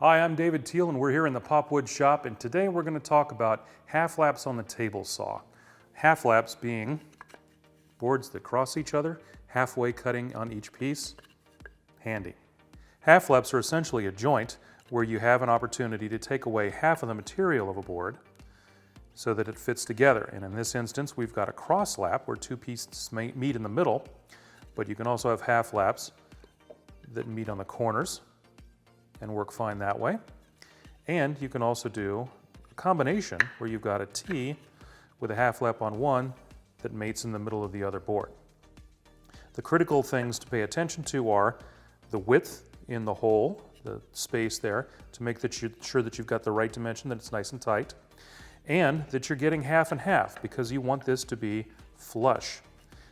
Hi, I'm David Teal and we're here in the Popwood shop, and today we're going to talk about half laps on the table saw. Half laps being boards that cross each other, halfway cutting on each piece. Handy. Half laps are essentially a joint where you have an opportunity to take away half of the material of a board so that it fits together. And in this instance, we've got a cross lap where two pieces meet in the middle, but you can also have half laps that meet on the corners and work fine that way. And you can also do a combination where you've got a T with a half lap on one that mates in the middle of the other board. The critical things to pay attention to are the width in the hole, the space there, to make sure that you've got the right dimension, that it's nice and tight, and that you're getting half and half because you want this to be flush.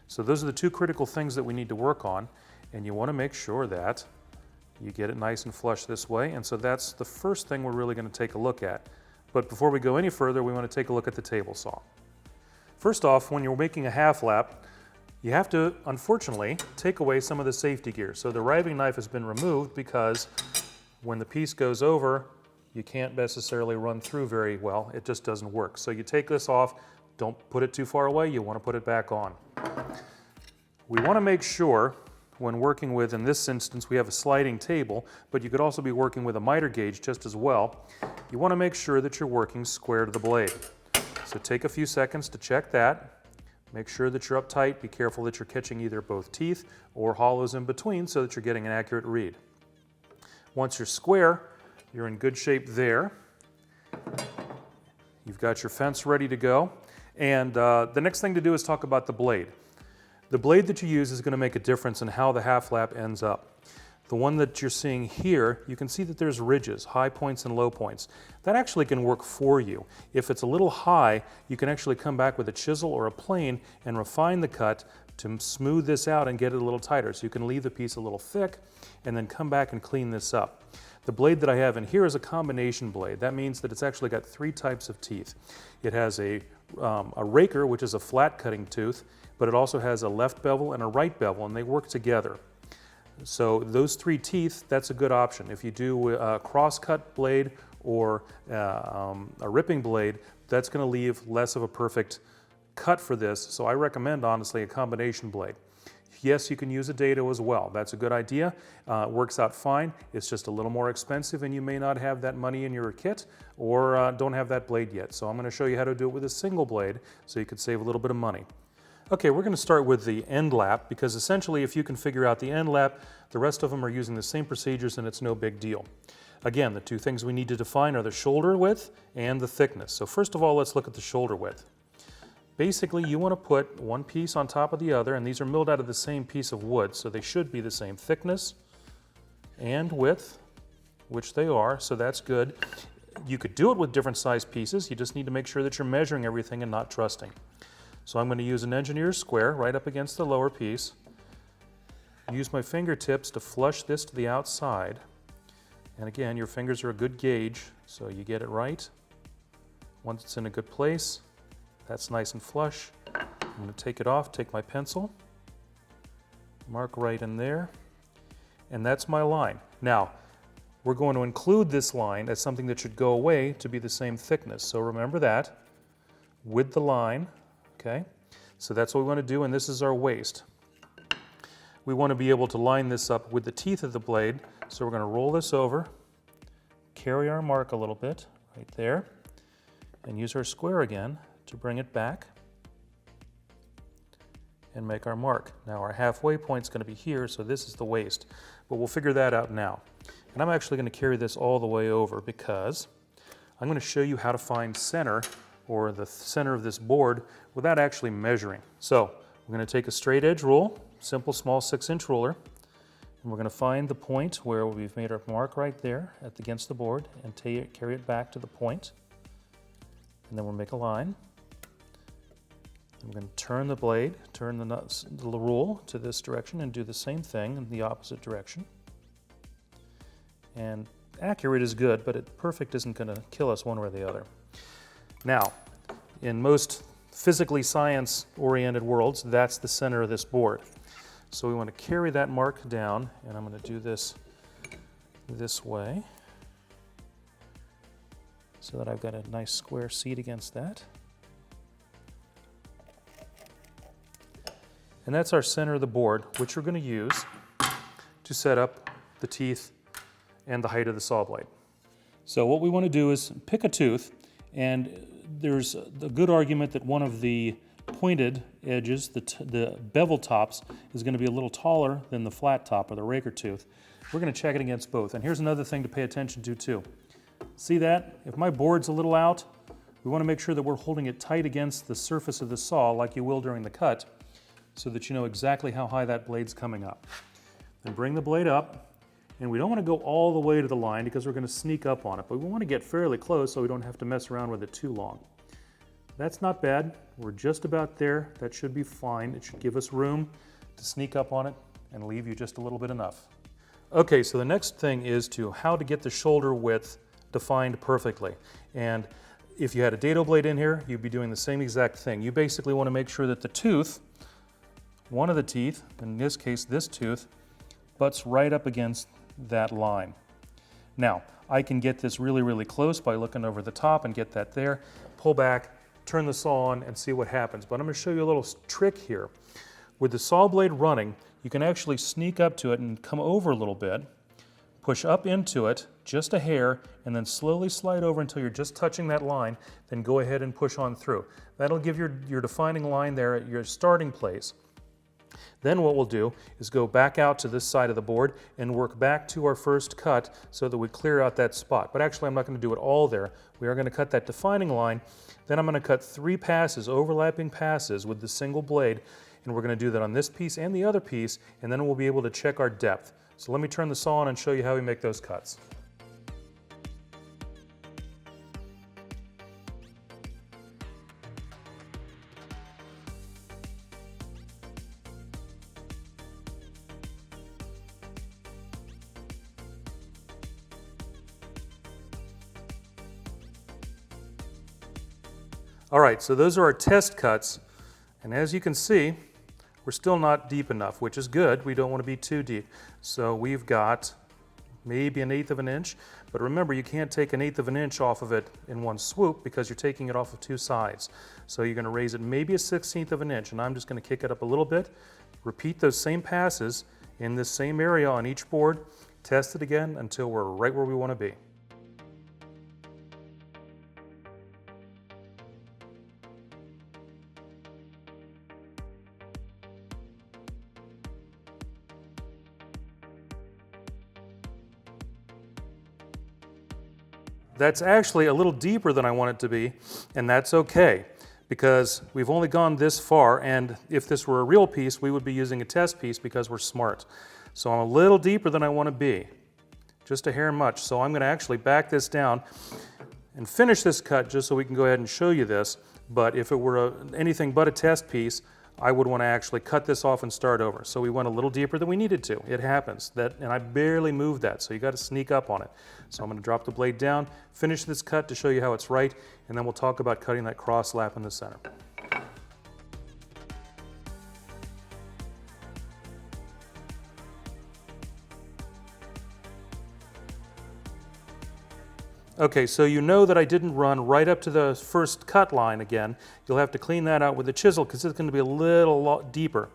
So those are the two critical things that we need to work on, and you want to make sure that you get it nice and flush this way, and so that's the first thing we're really going to take a look at. But before we go any further, we want to take a look at the table saw. First off, when you're making a half lap, you have to, unfortunately, take away some of the safety gear. So the riving knife has been removed because when the piece goes over, you can't necessarily run through very well. It just doesn't work. So you take this off, don't put it too far away, you want to put it back on. We want to make sure when working with, in this instance, we have a sliding table, but you could also be working with a miter gauge just as well. You want to make sure that you're working square to the blade. So take a few seconds to check that. Make sure that you're uptight. Be careful that you're catching either both teeth or hollows in between so that you're getting an accurate read. Once you're square, you're in good shape there. You've got your fence ready to go. And the next thing to do is talk about the blade. The blade that you use is going to make a difference in how the half lap ends up. The one that you're seeing here, you can see that there's ridges, high points and low points. That actually can work for you. If it's a little high, you can actually come back with a chisel or a plane and refine the cut to smooth this out and get it a little tighter. So you can leave the piece a little thick and then come back and clean this up. The blade that I have in here is a combination blade. That means that it's actually got three types of teeth. It has a raker, which is a flat cutting tooth, but it also has a left bevel and a right bevel, and they work together. So those three teeth, that's a good option. If you do a cross-cut blade or a ripping blade, that's going to leave less of a perfect cut for this, so I recommend, honestly, a combination blade. Yes, you can use a dado as well. That's a good idea. It works out fine. It's just a little more expensive, and you may not have that money in your kit or don't have that blade yet. So I'm going to show you how to do it with a single blade so you could save a little bit of money. Okay, we're going to start with the end lap because essentially if you can figure out the end lap, the rest of them are using the same procedures and it's no big deal. Again, the two things we need to define are the shoulder width and the thickness. So first of all, let's look at the shoulder width. Basically, you want to put one piece on top of the other, and these are milled out of the same piece of wood, so they should be the same thickness and width, which they are, so that's good. You could do it with different size pieces. You just need to make sure that you're measuring everything and not trusting. So I'm going to use an engineer's square right up against the lower piece. Use my fingertips to flush this to the outside. And again, your fingers are a good gauge, so you get it right. Once it's in a good place, that's nice and flush. I'm going to take it off, take my pencil, mark right in there, and that's my line. Now, we're going to include this line as something that should go away to be the same thickness. So remember that with the line, okay? So that's what we want to do, and this is our waist. We want to be able to line this up with the teeth of the blade, so we're going to roll this over, carry our mark a little bit right there, and use our square again to bring it back and make our mark. Now our halfway point is going to be here, so this is the waist, but we'll figure that out now. And I'm actually going to carry this all the way over because I'm going to show you how to find center, or the center of this board, without actually measuring. So we're going to take a straight edge rule, simple small 6-inch ruler, and we're going to find the point where we've made our mark right there against the board and carry it back to the point. And then we'll make a line. I'm going to turn the blade, turn the rule to this direction and do the same thing in the opposite direction. And accurate is good, but perfect isn't going to kill us one way or the other. Now, in most physically science-oriented worlds, that's the center of this board. So we want to carry that mark down, and I'm going to do this way. so that I've got a nice square seat against that. And that's our center of the board, which we're going to use to set up the teeth and the height of the saw blade. So what we want to do is pick a tooth, and there's a good argument that one of the pointed edges, the bevel tops, is going to be a little taller than the flat top or the raker tooth. We're going to check it against both. And here's another thing to pay attention to too. See that? If my board's a little out, we want to make sure that we're holding it tight against the surface of the saw like you will during the cut, so that you know exactly how high that blade's coming up. Then bring the blade up, and we don't want to go all the way to the line because we're going to sneak up on it, but we want to get fairly close so we don't have to mess around with it too long. That's not bad. We're just about there. That should be fine. It should give us room to sneak up on it and leave you just a little bit enough. Okay, so the next thing is how to get the shoulder width defined perfectly. And if you had a dado blade in here, you'd be doing the same exact thing. You basically want to make sure that the tooth, one of the teeth, in this case this tooth, butts right up against that line. Now, I can get this really, really close by looking over the top and get that there, pull back, turn the saw on, and see what happens. But I'm going to show you a little trick here. With the saw blade running, you can actually sneak up to it and come over a little bit, push up into it just a hair, and then slowly slide over until you're just touching that line, then go ahead and push on through. That'll give your defining line there at your starting place. Then what we'll do is go back out to this side of the board and work back to our first cut so that we clear out that spot. But actually I'm not going to do it all there. We are going to cut that defining line. Then I'm going to cut 3 passes, overlapping passes with the single blade, and we're going to do that on this piece and the other piece, and then we'll be able to check our depth. So let me turn the saw on and show you how we make those cuts. All right, so those are our test cuts, and as you can see, we're still not deep enough, which is good. We don't want to be too deep. So we've got maybe 1/8 of an inch, but remember you can't take 1/8 of an inch off of it in one swoop because you're taking it off of 2 sides. So you're going to raise it maybe 1/16 of an inch, and I'm just going to kick it up a little bit, repeat those same passes in this same area on each board, test it again until we're right where we want to be. That's actually a little deeper than I want it to be, and that's okay, because we've only gone this far, and if this were a real piece, we would be using a test piece because we're smart. So I'm a little deeper than I want to be, just a hair much. So I'm going to actually back this down and finish this cut just so we can go ahead and show you this. But if it were anything but a test piece, I would want to actually cut this off and start over. So we went a little deeper than we needed to. It happens. And I barely moved that, so you got to sneak up on it. So I'm going to drop the blade down, finish this cut to show you how it's right, and then we'll talk about cutting that cross lap in the center. Okay, so you know that I didn't run right up to the first cut line again. You'll have to clean that out with a chisel because it's going to be a little deeper.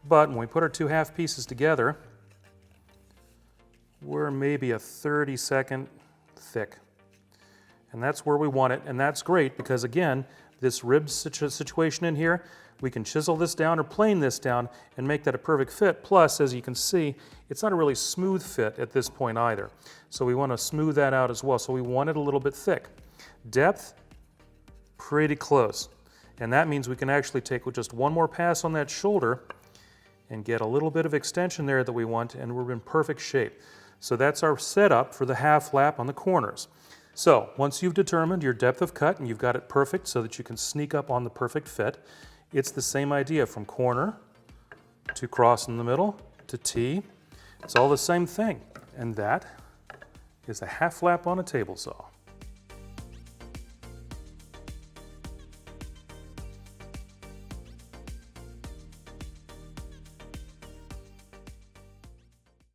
But when we put our 2 half pieces together, we're maybe a 32nd thick. And that's where we want it, and that's great because again, this rib situation in here, we can chisel this down or plane this down and make that a perfect fit. Plus, as you can see, it's not a really smooth fit at this point either. So we want to smooth that out as well. So we want it a little bit thick. Depth, pretty close. And that means we can actually take just one more pass on that shoulder and get a little bit of extension there that we want, and we're in perfect shape. So that's our setup for the half lap on the corners. So once you've determined your depth of cut and you've got it perfect so that you can sneak up on the perfect fit, it's the same idea from corner to cross in the middle to T. It's all the same thing. And that is a half lap on a table saw.